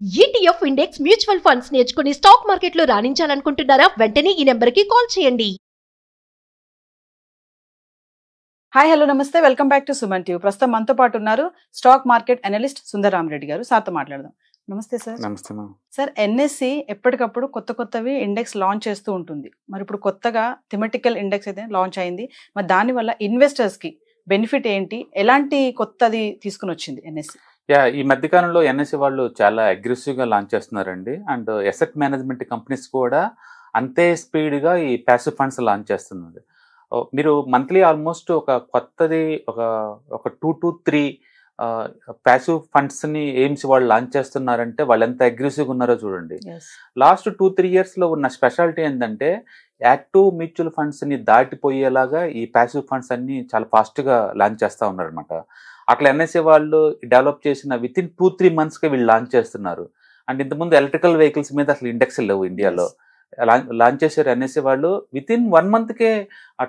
ETF index mutual funds నేర్చుకుని stock మార్కెట్లో రాణించాలనుకుంటున్నారా? వెంటనే ఈ నెంబర్కి కాల్ చేయండి. హాయ్ హలో నమస్తే, welcome back to Suman TV. ప్రస్తుతం మనతో పాటు ఉన్నారు స్టాక్ మార్కెట్ అనలిస్ట్ సుందరరామరెడ్డి గారు. సార్తో మాట్లాడదాం. నమస్తే సార్. నమస్తే మ్యామ్. సార్, ఎన్ఎస్సి ఎప్పటికప్పుడు కొత్తవి ఇండెక్స్ లాంచ్ చేస్తూ ఉంటుంది. మరి ఇప్పుడు కొత్తగా థిమెటికల్ ఇండెక్స్ అయితే లాంచ్ అయింది. మరి దానివల్ల ఇన్వెస్టర్స్ కి బెనిఫిట్ ఏంటి, ఎలాంటి కొత్తది తీసుకుని వచ్చింది ఎన్ఎస్సి? ఈ మధ్యకాలంలో ఎన్ఎస్సి వాళ్ళు చాలా అగ్రెసివ్ గా లాంచ్ చేస్తున్నారండి. అండ్ అసెట్ మేనేజ్మెంట్ కంపెనీస్ కూడా అంతే స్పీడ్ గా ఈ ప్యాసివ్ ఫండ్స్ లాంచ్ చేస్తున్నారు. మీరు మంత్లీ ఆల్మోస్ట్ ఒక కొత్తది ఒక 2 to 3 ప్యాసివ్ ఫండ్స్ ని ఎయిమ్స్ వాళ్ళు లాంచ్ చేస్తున్నారంటే వాళ్ళు ఎంత అగ్రెసివ్గా ఉన్నారో చూడండి. లాస్ట్ 2-3 years లో ఉన్న స్పెషాలిటీ ఏంటంటే యాక్టివ్ మ్యూచువల్ ఫండ్స్ ని దాటిపోయేలాగా ఈ ప్యాసివ్ ఫండ్స్ అన్ని చాలా ఫాస్ట్ గా లాంచ్ చేస్తా ఉన్నారు అనమాట. అట్లా ఎన్ఎస్సి వాళ్ళు డెవలప్ చేసిన విత్ ఇన్ 2-3 months కి వీళ్ళు లాంచ్ చేస్తున్నారు. అండ్ ఇంతకుముందు ఎలక్ట్రికల్ వెహికల్స్ మీద అసలు ఇండెక్స్ లేవు ఇండియాలో. లాంచ్ చేశారు ఎన్ఎస్సి వాళ్ళు. విత్ ఇన్ 1 month కే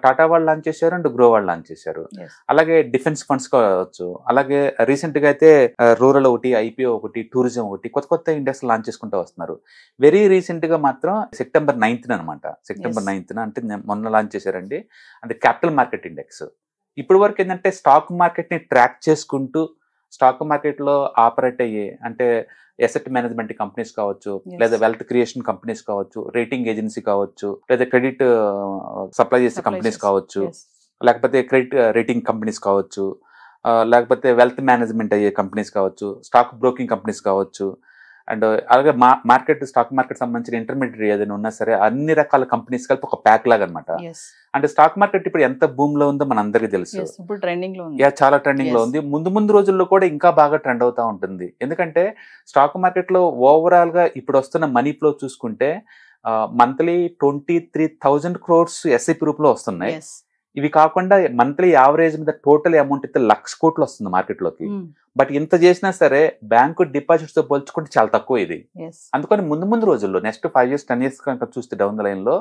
టాటా వాళ్ళు లాంచ్ చేశారు అండ్ గ్రో వాళ్ళు లాంచ్ చేశారు. అలాగే డిఫెన్స్ ఫండ్స్ కావచ్చు, అలాగే రీసెంట్ గా అయితే రూరల్ ఒకటి, ఐపీఓ ఒకటి, టూరిజం ఒకటి, కొత్త ఇండెక్స్ లాంచ్ చేసుకుంటూ వస్తున్నారు. వెరీ రీసెంట్ గా మాత్రం September 9th అనమాట. September 9th అంటే మొన్న లాంచ్ చేశారండి. అంటే క్యాపిటల్ మార్కెట్ ఇండెక్స్. ఇప్పుడు వరకు ఏంటంటే స్టాక్ మార్కెట్ ని ట్రాక్ చేసుకుంటూ స్టాక్ మార్కెట్ లో ఆపరేట్ అయ్యే అంటే అసెట్ మేనేజ్మెంట్ కంపెనీస్ కావచ్చు, లేదా వెల్త్ క్రియేషన్ కంపెనీస్ కావచ్చు, రేటింగ్ ఏజెన్సీ కావచ్చు, లేదా క్రెడిట్ సప్లై చేసే కంపెనీస్ కావచ్చు, లేకపోతే క్రెడిట్ రేటింగ్ కంపెనీస్ కావచ్చు, లేకపోతే వెల్త్ మేనేజ్మెంట్ అయ్యే కంపెనీస్ కావచ్చు, స్టాక్ బ్రోకింగ్ కంపెనీస్ కావచ్చు, అండ్ అలాగే స్టాక్ మార్కెట్ సంబంధించిన ఇంటర్మీడియట్ ఏదైనా ఉన్నా సరే అన్ని రకాల కంపెనీస్ కలిపి ఒక ప్యాక్ లాగా అనమాట. అంటే స్టాక్ మార్కెట్ ఇప్పుడు ఎంత భూమ్ లో ఉందో మన అందరికీ తెలుసు. చాలా ట్రెండింగ్ లో ఉంది. ముందు రోజుల్లో కూడా ఇంకా బాగా ట్రెండ్ అవుతా ఉంటుంది. ఎందుకంటే స్టాక్ మార్కెట్ లో ఓవరాల్ గా ఇప్పుడు వస్తున్న మనీ ఫ్లో చూసుకుంటే మంత్లీ 23,000 crores ఎస్ఐపి రూపంలో వస్తున్నాయి. ఇవి కాకుండా మంత్లీ యావరేజ్ మీద టోటల్ అమౌంట్ అయితే 1,00,000 crores వస్తుంది మార్కెట్ లోకి. బట్ ఇంత చేసినా సరే బ్యాంకు డిపాజిట్స్ తో పోల్చుకుంటే చాలా తక్కువ ఇది. అందుకని ముందు రోజుల్లో నెక్స్ట్ 5 years 10 years కనుక చూస్తే డౌన్ ద లైన్ లో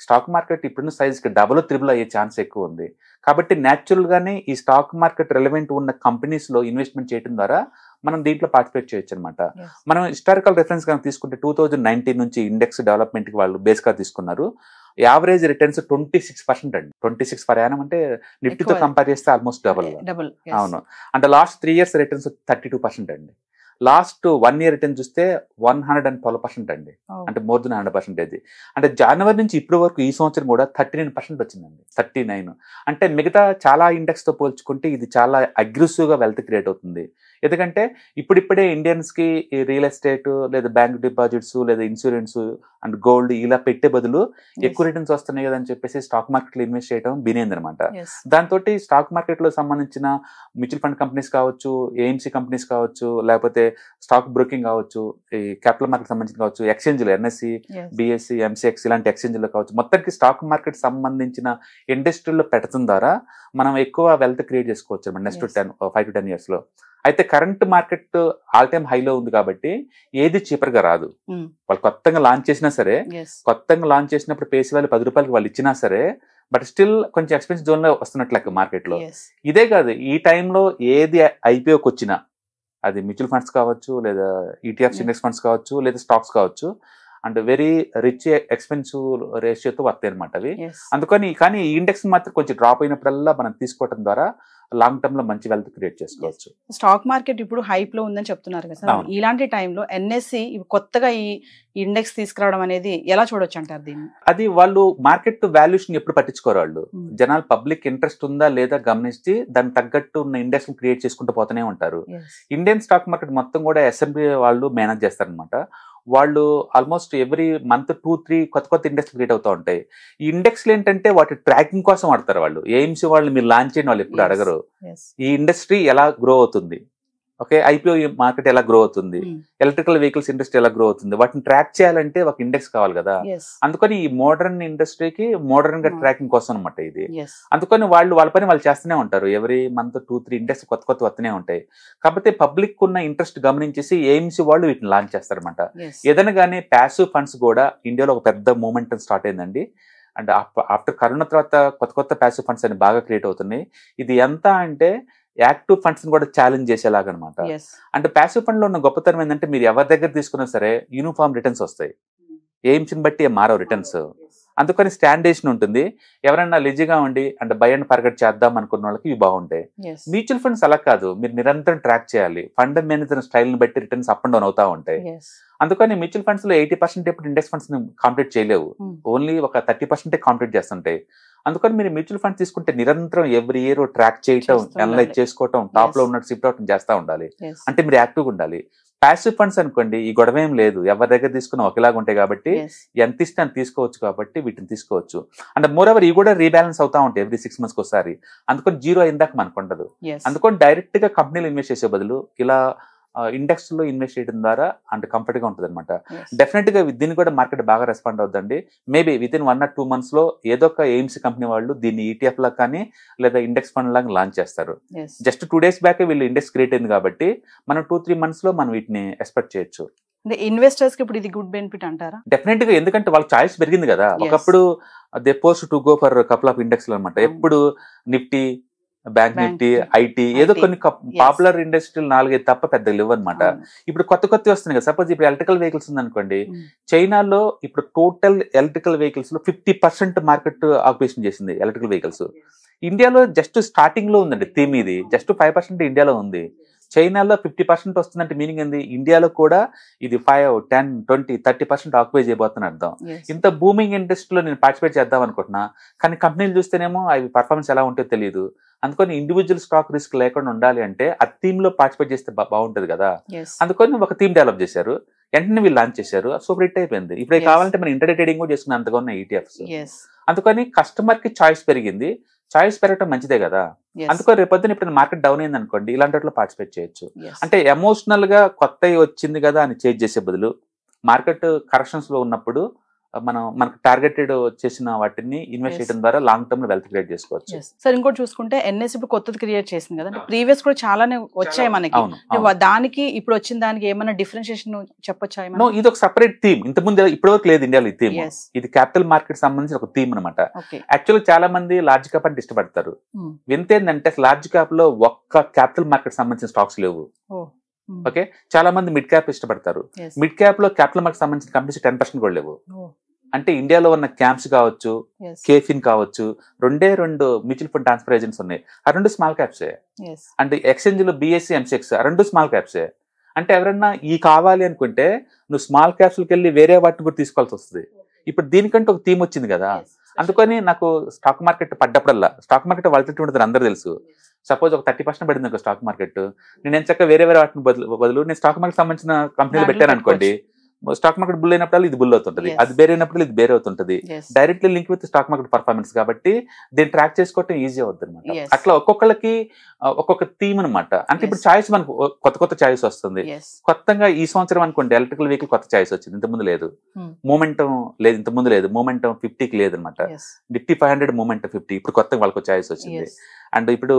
స్టాక్ మార్కెట్ ఇప్పుడున్న సైజ్ కి డబుల్ త్రిబుల్ అయ్యే ఛాన్స్ ఎక్కువ ఉంది. కాబట్టి న్యాచురల్ గానే ఈ స్టాక్ మార్కెట్ రెలవెంట్ ఉన్న కంపెనీస్ లో ఇన్వెస్ట్మెంట్ చేయడం ద్వారా మనం దీంట్లో పార్టిసిపేట్ చేయొచ్చు అనమాట. మనం హిస్టారికల్ రెఫరెన్స్ కనుక తీసుకుంటే 2019 నుంచి ఇండెక్స్ డెవలప్మెంట్ కి వాళ్ళు బేస్ గా తీసుకున్నారు. యావరేజ్ రిటర్న్స్ 26% అండి. 26 per annum అంటే నిఫ్టీతో కంపేర్ చేస్తే ఆల్మోస్ట్ డబుల్. అవును. అంటే లాస్ట్ 3 years రిటర్న్స్ 32% అండి. లాస్ట్ 1 year రిటర్న్ చూస్తే 112% అండి. అంటే మోర్ దెన్ 100%. అంటే జనవరి నుంచి ఇప్పటి వరకు ఈ సంవత్సరం కూడా 39% వచ్చిందండి. 39. అంటే మిగతా చాలా ఇండెక్స్ తో పోల్చుకుంటే ఇది చాలా అగ్రెసివ్ గా వెల్త్ క్రియేట్ అవుతుంది. ఎందుకంటే ఇప్పుడిప్పుడే ఇండియన్స్ కి రియల్ ఎస్టేట్ లేదా బ్యాంక్ డిపాజిట్స్ లేదా ఇన్సూరెన్స్ అండ్ గోల్డ్ ఇలా పెట్టే బదులు ఎక్కువ రిటర్న్స్ వస్తున్నాయి కదా అని చెప్పేసి స్టాక్ మార్కెట్ లో ఇన్వెస్ట్ చేయడం బినేంది అనమాట. దాంతో స్టాక్ మార్కెట్ లో సంబంధించిన మ్యూచువల్ ఫండ్ కంపెనీస్ కావచ్చు, ఏఎంసీ కంపెనీస్ కావచ్చు, లేకపోతే స్టాక్ బ్రోకింగ్ కావచ్చు, ఈ క్యాపిటల్ మార్కెట్ సంబంధించిన కావచ్చు, ఎక్స్చేంజ్లు ఎన్ఎస్సి, బిఎస్సి, ఎంసీఎక్స్ ఇలాంటి ఎక్స్చేంజ్లు కావచ్చు, మొత్తానికి స్టాక్ మార్కెట్ సంబంధించిన ఇండస్ట్రీలో పెట్టడం ద్వారా మనం ఎక్కువ వెల్త్ క్రియేట్ చేసుకోవచ్చు అనమాట నెక్స్ట్ 5 to 10 years లో. అయితే కరెంట్ మార్కెట్ ఆల్ టైమ్ హైలో ఉంది కాబట్టి ఏది చీపర్ గా రాదు. వాళ్ళు కొత్తగా లాంచ్ చేసినా సరే, కొత్తగా లాంచ్ చేసినప్పుడు పేసి వాళ్ళు 10 రూపాయలకి వాళ్ళు ఇచ్చినా సరే, బట్ స్టిల్ కొంచెం ఎక్స్పెన్సివ్ జోన్ లో వస్తున్నట్లు మార్కెట్ లో. ఇదే కాదు, ఈ టైంలో ఏది ఐపీఓకి వచ్చినా అది మ్యూచువల్ ఫండ్స్ కావచ్చు, లేదా ఈటీఎఫ్స్ ఇండెక్స్ ఫండ్స్ కావచ్చు, లేదా స్టాక్స్ కావచ్చు, అండ్ వెరీ రిచ్ ఎక్స్పెన్సివ్ రేషియోతో వస్తాయి అనమాట అవి. అందుకని కానీ ఈ ఇండెక్స్ మాత్రం కొంచెం డ్రాప్ అయినప్పుడల్లా మనం తీసుకోవడం ద్వారా లాంగ్ టర్మ్ లో మంచి వెల్త్ క్రియేట్ చేసుకోవచ్చు. స్టాక్ మార్కెట్ ఇప్పుడు హైప్ లో ఉందని చెప్తున్నారు కదా, ఇలాంటి టైంలో ఎన్ఎస్సి కొత్తగా ఈ ఇండెక్స్ తీసుకురావడం అనేది ఎలా చూడొచ్చు అంటారు దీన్ని? అది వాళ్ళు మార్కెట్ వాల్యూషన్ ఎప్పుడు పట్టించుకోరు. వాళ్ళు జనాలు పబ్లిక్ ఇంట్రెస్ట్ ఉందా లేదా గమనించి దానికి తగ్గట్టు ఉన్న ఇండెక్స్ క్రియేట్ చేసుకుంటూ పోతూనే ఉంటారు. ఇండియన్ స్టాక్ మార్కెట్ మొత్తం కూడా ఎస్ఎంపీ వాళ్ళు మేనేజ్ చేస్తారనమాట. వాళ్ళు ఆల్మోస్ట్ ఎవ్రీ మంత్ 2-3 కొత్త ఇండెక్స్ క్రియేట్ అవుతూ ఉంటాయి. ఈ ఇండెక్స్లు ఏంటంటే వాటి ట్రాకింగ్ కోసం వాడతారు వాళ్ళు. ఎయిమ్స్ వాళ్ళు మీరు లాంచ్ చేయని వాళ్ళు ఎప్పుడు అడగరు ఈ ఇండస్ట్రీ ఎలా గ్రో అవుతుంది, ఓకే, ఐపీఓ మార్కెట్ ఎలా గ్రో అవుతుంది, ఎలక్ట్రికల్ వెహికల్స్ ఇండస్ట్రీ ఎలా గ్రో అవుతుంది, వాటిని ట్రాక్ చేయాలంటే ఒక ఇండెక్స్ కావాలి కదా. అందుకని ఈ మోడర్న్ ఇండస్ట్రీకి మోడర్న్ గా ట్రాకింగ్ కోసం అనమాట ఇది. అందుకని వాళ్ళ పని వాళ్ళు చేస్తూనే ఉంటారు. ఎవ్రీ మంత్ 2-3 ఇండెక్స్ కొత్త వస్తూనే ఉంటాయి. కాకపోతే పబ్లిక్ ఉన్న ఇంట్రెస్ట్ గమనించేసి ఎయిమ్స్ వాళ్ళు వీటిని లాంచ్ చేస్తారనమాట. ఏదైనా కానీ ప్యాసివ్ ఫండ్స్ కూడా ఇండియాలో ఒక పెద్ద మూవ్మెంట్ స్టార్ట్ అయిందండి. అండ్ ఆఫ్టర్ కరోనా తర్వాత కొత్త ప్యాసివ్ ఫండ్స్ అని బాగా క్రియేట్ అవుతున్నాయి. ఇది ఎంత అంటే యాక్టివ్ ఫండ్స్ కూడా ఛాలెంజ్ చేసేలాగా అనమాట. yes అంటే ప్యాసివ్ ఫండ్ లో ఉన్న గొప్పతనం ఏంటంటే మీరు ఎవరి దగ్గర తీసుకున్నా సరే యూనిఫామ్ రిటర్న్స్ వస్తాయి, ఎయిమ్స్ ని బట్టి మారవు రిటర్న్స్. అందుకని స్టాండర్డేషన్ ఉంటుంది. ఎవరైనా లిజిగా ఉండి అంటే బై అండ్ ఫర్గెట్ చేద్దాం అనుకున్న వాళ్ళకి ఇవి బాగుంటాయి. yes మ్యూచువల్ ఫండ్స్ అలా కాదు, మీరు నిరంతరం ట్రాక్ చేయాలి. ఫండ్ మేనేజర్ స్టైల్ ని బట్టి రిటర్న్స్ అప్ అండ్ డౌన్ అవుతా ఉంటాయి. yes అందుకని మ్యూచువల్ ఫండ్స్ లో 80% ఇప్పుడు ఇండెక్స్ ఫండ్స్ ని కాంప్లీట్ చేయలేవు, ఓన్లీ ఒక 30% కాంప్లీట్ చేస్తుంటాయి. అందుకని మీరు మ్యూచువల్ ఫండ్స్ తీసుకుంటే నిరంతరం ఎవ్రీ ఇయర్ ట్రాక్ చేయటం, అనలైజ్ చేసుకోవటం, టాప్ లో ఉన్నట్టు షిఫ్ట్ అవటం చేస్తూ ఉండాలి. yes అంటే మీరు యాక్టివ్గా ఉండాలి. ప్యాసివ్ ఫండ్స్ అనుకోండి ఈ గొడవ ఏం లేదు, ఎవరి దగ్గర తీసుకున్నా ఒకేలాగా ఉంటాయి కాబట్టి yes ఎంత ఇస్తే అంత తీసుకోవచ్చు, కాబట్టి వీటిని తీసుకోవచ్చు. అంటే మోర్ ఓవర్ ఇవి కూడా రీబ్యాలెన్స్ అవుతా ఉంటాయి ఎవ్రీ 6 months ఒకసారి. అందుకని జీరో అయిందాక మనకు ఉండదు. yes అందుకని డైరెక్ట్ గా కంపెనీలో ఇన్వెస్ట్ చేసే బదులు ఇలా ఇండెక్స్ లో ఇన్వెస్ట్ చేయడం ద్వారా అంటే కంఫర్ట్ గా ఉంటుంది అనమాట. yes డెఫినెట్ గా దీన్ని కూడా మార్కెట్ బాగా రెస్పాండ్ అవుతుందండి. Maybe with in 1 or 2 months లో ఏదో ఒక ఎయిమ్స్ కంపెనీ వాళ్ళు దీన్ని ఈటీఎఫ్ లాగా కానీ లేదా ఇండెక్స్ ఫండ్ లాగా లాంచ్ చేస్తారు. yes జస్ట్ 2 days బ్యాక్ వీళ్ళు ఇండెక్స్ క్రియేట్ అయింది కాబట్టి మనం 2-3 months లో మనం వీటిని ఎక్స్పెక్ట్ చేయొచ్చు. అంటే ఇన్వెస్టర్స్ కి ఇప్పుడు ఇది గుడ్ బెనిఫిట్ అంటారా? డెఫినెట్ గా, ఎందుకంటే వాళ్ళ చాయిస్ పెరిగింది కదా. Yes. ఒకప్పుడు they post to go for couple of index అనమాట. ఎప్పుడు నిఫ్టీ, బ్యాంక్ నిఫ్టీ, ఐటీ ఏదో కొన్ని పాపులర్ ఇండస్ట్రీలు 4-5 తప్ప పెద్ద లేవు అనమాట. ఇప్పుడు కొత్త వస్తున్నాయి కదా. సపోజ్ ఇప్పుడు ఎలక్ట్రికల్ వెహికల్స్ ఉందనుకోండి, చైనాలో ఇప్పుడు టోటల్ ఎలక్ట్రికల్ వెహికల్స్ లో 50% మార్కెట్ ఆక్యుపేషన్ చేసింది ఎలక్ట్రికల్ వెహికల్స్. ఇండియాలో జస్ట్ స్టార్టింగ్ లో ఉందండి థీమ్, ఇది జస్ట్ 5% ఇండియాలో ఉంది. చైనాలో 50% వస్తుందంటే మీనింగ్ ఏంది, ఇండియాలో కూడా ఇది 5, 10, 20, 30% ఆక్యుపై చేయబోతున్న అర్థం. yes ఇంత బూమింగ్ ఇండస్ట్రీలో నేను పార్టిసిపేట్ చేద్దాం అనుకుంటున్నా, కానీ కంపెనీలు చూస్తేనేమో అవి పర్ఫార్మెన్స్ ఎలా ఉంటుందో తెలియదు. అందుకని ఇండివిజువల్ స్టాక్ రిస్క్ లేకుండా ఉండాలి అంటే ఆ థీమ్ లో పార్టిసిపేట్ చేస్తే బాగుంటది కదా. yes అందుకని ఒక థీమ్ డెవలప్ చేశారు, వెంటనే వీళ్ళు లాంచ్ చేశారు, సూపర్ హిట్ అయిపోయింది. ఇప్పుడు Yes. కావాలంటే మనం ఇంటర్డే ట్రేడింగ్ కూడా చేసుకున్న అంతగా ఉన్న ఈటీఎఫ్స్. yes అందుకని కస్టమర్ కి చాయిస్ పెరిగింది, చాయిస్ పెరగటం మంచిదే కదా. yes అందుకని రేపొద్దున ఇప్పుడు మార్కెట్ డౌన్ అయింది అనుకోండి, ఇలాంటి వాటిలో పార్టిసిపేట్ చేయొచ్చు. yes అంటే ఎమోషనల్ గా కొత్త వచ్చింది కదా అని చేంజ్ చేసే బదులు మార్కెట్ కరెక్షన్స్ లో ఉన్నప్పుడు మనకు టార్గెటెడ్ చేసిన వాటిని ఇన్వెస్ట్ Yes. చేయడం ద్వారా లాంగ్ టర్మ్ లో వెల్త్ క్రియేట్ చేసుకోవచ్చు. yes సార్, ఇంకోటి చూసుకుంటే ఎన్ఎస్ ఇప్పుడు కొత్తది క్రియేట్ చేసింది కదా, ప్రీవియస్ కూడా చాలానే వచ్చాయి మనకి. అవును, దానికి ఇప్పుడు వచ్చిన దానికి ఏమైనా డిఫరెన్షియేషన్ చెప్పొచ్చా ఏమైనా? నో, ఇది ఒక సెపరేట్ థీమ్. ఇంతకుముందు ఇప్పటివరకు లేదు ఇండియాలో ఈ థీమ్. yes ఇది క్యాపిటల్ మార్కెట్ సంబంధించిన ఒక థీమ్ అనమాట. okay యాక్చువల్ చాలా మంది లార్జ్ క్యాప్ అంటే ఇష్టపడతారు. వింత ఏంటంటే లార్జ్ క్యాప్ లో ఒక్క క్యాపిటల్ మార్కెట్ సంబంధించిన స్టాక్స్ లేవు. oh ఓకే, చాలా మంది మిడ్ క్యాప్ ఇష్టపడతారు. yes మిడ్ క్యాప్ లో క్యాపిటల్ మార్కెట్ సంబంధించిన కంపెనీస్ 10% కూడా లేవు. oh అంటే ఇండియాలో ఉన్న క్యాంప్స్ కావచ్చు, yes కేఫిన్ కావచ్చు, 2 మ్యూచువల్ ఫండ్ ట్రాన్స్ఫర్ ఏజెంట్స్ ఉన్నాయి. ఆ 2 స్మాల్ క్యాప్సే. yes అంటే ఎక్స్చేంజ్ లో బిఎస్సి, ఎంసెక్స్ ఆ 2 స్మాల్ క్యాప్సే. అంటే ఎవరన్నా ఈ కావాలి అనుకుంటే నువ్వు స్మాల్ క్యాప్స్కి వెళ్ళి వేరే వాటిని కూడా తీసుకోవాల్సి వస్తుంది. ఇప్పుడు దీనికంటే ఒక థీమ్ వచ్చింది కదా. అందుకని నాకు స్టాక్ మార్కెట్ పడ్డప్పుడల్లా, స్టాక్ మార్కెట్ వాలిటిలిటీ ఉంటుంది అందరూ తెలుసు. సపోజ్ ఒక 30% పడింది అనుకో స్టాక్ మార్కెట్, నేను చక్కగా వేరే వాటిని బదులు నేను స్టాక్ మార్కెట్ సంబంధించిన కంపెనీలు పెట్టాను అనుకోండి, స్టాక్ మార్కెట్ బుల్ అయినప్పుడు ఇది బుల్ అవుతుంటది, Yes. అది బేర్ అయినప్పుడు ఇది బేర్ అవుతుంటది. yes directly link with stock market performance కాబట్టి దీన్ని ట్రాక్ చేసుకోవటం ఈజీ అవుతుంది అనమాట. Yes. అట్లా ఒక్కొక్కళ్ళకి ఒక్కొక్క థీమ్ అనమాట. అంటే ఇప్పుడు Yes. చాయిస్ మనకు కొత్త చాయిస్ వస్తుంది. yes కొత్తగా ఈ సంవత్సరం అనుకోండి ఎలక్ట్రికల్ వెహికల్ కొత్త చాయిస్ వచ్చింది, ఇంతకుముందు లేదు. మూమెంటం లేదు, ఇంతకుముందు లేదు. మూమెంటం 50కి లేదనమాట. yes నిఫ్టీ 500 మూమెంటం 50, ఇప్పుడు కొత్తగా వాళ్ళకి చాయిస్ వచ్చింది. yes అండ్ ఇప్పుడు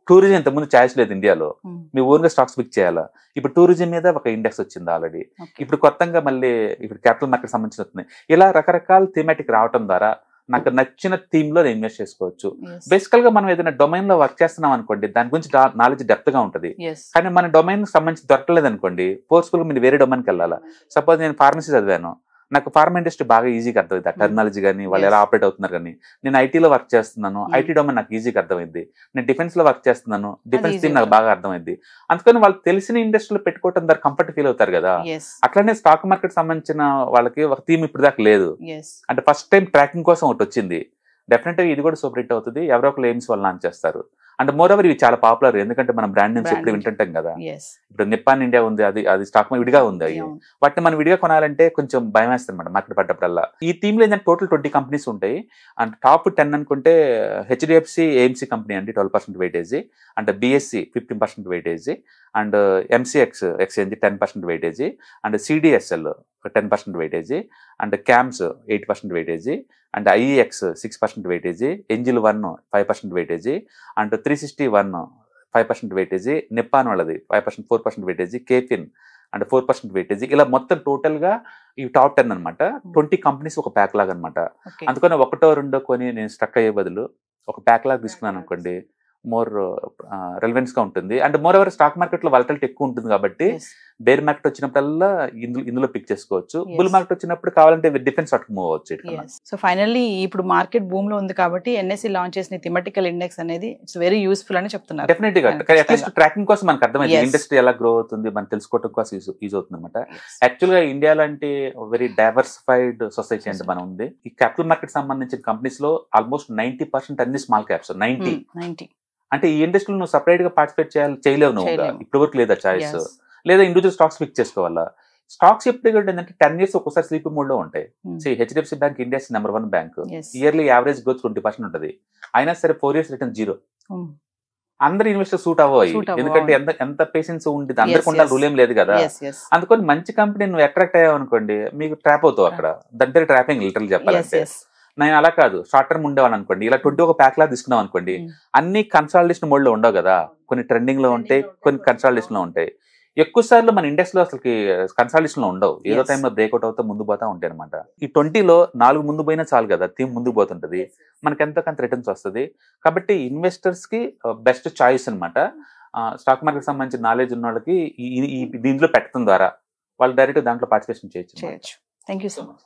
టూరిజం ఇంతకుముందు చాయిస్ లేదు ఇండియాలో, మీ ఓన్ గా స్టాక్స్ పిక్ చేయాలా. ఇప్పుడు టూరిజం మీద ఒక ఇండెక్స్ వచ్చింది ఆల్రెడీ. okay ఇప్పుడు కొత్తగా మళ్ళీ ఇప్పుడు క్యాపిటల్ మార్కెట్ సంబంధించి వస్తుంది. ఇలా రకరకాల థీమాటిక్ రావటం ద్వారా నాకు నచ్చిన థీమ్ లో నేను ఇన్వెస్ట్ చేసుకోవచ్చు. yes బేసికల్ గా మనం ఏదైనా డొమైన్ లో వర్క్ చేస్తున్నాం అనుకోండి, దాని గురించి నాలెడ్జ్ డెప్త్ గా ఉంటుంది. yes కానీ మన డొమైన్ సంబంధించి దొరకలేదు అనుకోండి, ఫోర్స్ఫుల్ గా మీరు వేరే డొమైన్కి వెళ్ళాలా. సపోజ్ నేను ఫార్మసీ చదివాను, నాకు ఫార్మా ఇండస్ట్రీ బాగా ఈజీగా అర్థమైంది, ఆ టెర్మినాలజీ కానీ వాళ్ళు ఎలా ఆపరేట్ అవుతున్నారు కానీ. నేను ఐటీలో వర్క్ చేస్తున్నాను, ఐటీ డొమైన్ నాకు ఈజీగా అర్థమైంది. నేను డిఫెన్స్ లో వర్క్ చేస్తున్నాను, డిఫెన్స్ థీమ్ నాకు బాగా అర్థమైంది. అందుకని వాళ్ళు తెలిసిన ఇండస్ట్రీలో పెట్టుకోవటం ద్వారా కంఫర్ట్ ఫీల్ అవుతారు కదా. yes అట్లానే స్టాక్ మార్కెట్ సంబంధించిన వాళ్ళకి ఒక థీమ్ ఇప్పుడు దాకా లేదు. yes అంటే ఫస్ట్ టైం ట్రాకింగ్ కోసం ఒకటి వచ్చింది. డెఫినెట్ గా ఇది కూడా సూపర్ హిట్ అవుతుంది. ఎవరో ఒకరు ఎయిమ్స్ వాళ్ళు లాంచ్ చేస్తారు. అంటే మోర్ ఓవర్ ఇవి చాలా పాపులర్, ఎందుకంటే మనం బ్రాండ్ నేమ్స్ ఎప్పుడు వింటుంటాం కదా. yes ఇప్పుడు నిప్పాన్ ఇండియా ఉంది, అది స్టాక్ విడిగా ఉంది. అవి అవును. వాటిని మనం విడిగా కొనాలంటే కొంచెం భయం వేస్తుంది అనమాట మార్కెట్ పడ్డప్పుడల్లా. ఈ థీమ్ లో ఏంటంటే టోటల్ 20 కంపెనీస్ ఉంటాయి. అంటే టాప్ 10 అనుకుంటే హెచ్డిఎఫ్సి ఏఎంసీ కంపెనీ అండి 12% వెయిటేజ్, అంటే BSc 15% weightage, and MCX exchange 10% weightage, and CDSL 10% weightage, and cams 8% weightage, and IEX 6% weightage, angel 1 5% weightage, and 361 5% weightage, Nippon వాళ్ళది 5% 4% వెయిటేజ్, కేఫిన్ అండ్ 4% వెయిటేజ్. ఇలా మొత్తం total గా ఈ టాప్ 10 అనమాట. 20 companies ఒక pack లాగా అనమాట. okay అందుకని 1-2 కొని నేను స్ట్రక్ అయ్యే బదులు ఒక ప్యాక్ లాగా తీసుకున్నాను అనుకోండి, మోర్ రెలవెన్స్ గా ఉంటుంది. And more ever stock market లో వాలటిలిటీ ఎక్కువ ఉంటుంది కాబట్టి బేర్ మార్కెట్ వచ్చినప్పుడల్లా ఇందులో పిక్ చేసుకోవచ్చు. బుల్ మార్కెట్ వచ్చినప్పుడు కావాలంటే డిఫరెంట్ స్టాక్ మూవ్ అవచ్చు. సో ఫైనల్లీ ఇప్పుడు మార్కెట్ భూమ్ లో ఉంది కాబట్టి ఎన్ఎస్సి లాంచ్ చేసిన థిమటికల్ ఇండెక్స్ అనేది ఇట్స్ వెరీ యూస్ఫుల్ అని చెప్తున్నారు. డెఫినెట్ గా అట్లీస్ట్ ట్రాకింగ్ కోసం మనకు అర్థమైంది, ఇండస్ట్రీ ఎలా గ్రో అవుతుంది మనం తెలుసుకోవడం కోసం యూజ్ అవుతుంది అనమాట. యాక్చువల్ గా ఇండియా లాంటి వెరీ డైవర్సిఫైడ్ సొసైటీ అంటే మనం ఉంది. ఈ క్యాపిటల్ మార్కెట్ సంబంధించిన కంపెనీస్ లో ఆల్మోస్ట్ 90% అన్ని స్మాల్ క్యాప్స్. 90 అంటే ఈ ఇండస్ట్రీలో నువ్వు సపరేట్ గా పార్టిసిపేట్ చేయలేవు నువ్వు, ఇప్పటి వరకు లేదా చాయిస్, లేదా ఇండివిజువల్ స్టాక్స్ పిక్ చేసుకోవాలా. స్టాక్స్ ఎప్పుడు ఏంటంటే 10 years ఒకసారి స్లీప్ మోడ్ లో ఉంటాయి. HDFC bank India's number 1 bank, yearly average growth 20% ఉంటుంది. అయినా సరే 4 years రిటర్న్ 0. అందరు ఇన్వెస్టర్ సూట్ అవ్వాలి, ఎందుకంటే ఎంత పేషెన్స్ ఉంటుంది, అందరికి ఉండాలి, రూల్ ఏం లేదు కదా. అందుకని మంచి కంపెనీ నువ్వు అట్రాక్ట్ అయ్యావు అనుకోండి, మీకు ట్రాప్ అవుతావు అక్కడ. దగ్గర ట్రాపింగ్ లిటరల్ చెప్పాలంటే. నేను అలా కాదు, షార్ట్ టర్మ్ ఉండేవాను అనుకోండి, ఇలా 20 ఒక ప్యాక్ లా తీసుకున్నాం అనుకోండి, అన్ని కన్సాలిడేషన్ మోడ్ లో ఉండవు కదా. కొన్ని ట్రెండింగ్ లో ఉంటాయి, కొన్ని కన్సాలిడేషన్ లో ఉంటాయి. ఎక్కువ సార్లు మన ఇండెక్స్ లో అసలు కన్సాలిడేషన్ లో ఉండవు, ఏదో టైంలో బ్రేక్అవుట్ అవుతా ముందు పోతా ఉంటాయి అనమాట. ఈ 20లో 4 ముందు పోయినా చాలు కదా, థీమ్ ముందుకు పోతుంటది, మనకి ఎంతో కొంత రిటర్న్స్ వస్తుంది. కాబట్టి ఇన్వెస్టర్స్ కి బెస్ట్ చాయిస్ అనమాట. స్టాక్ మార్కెట్ సంబంధించిన నాలెడ్జ్ ఉన్న వాళ్ళకి దీంట్లో పెట్టడం ద్వారా వాళ్ళు డైరెక్ట్ దాంట్లో పార్టిసిపేషన్ చేయొచ్చు. Thank you so much.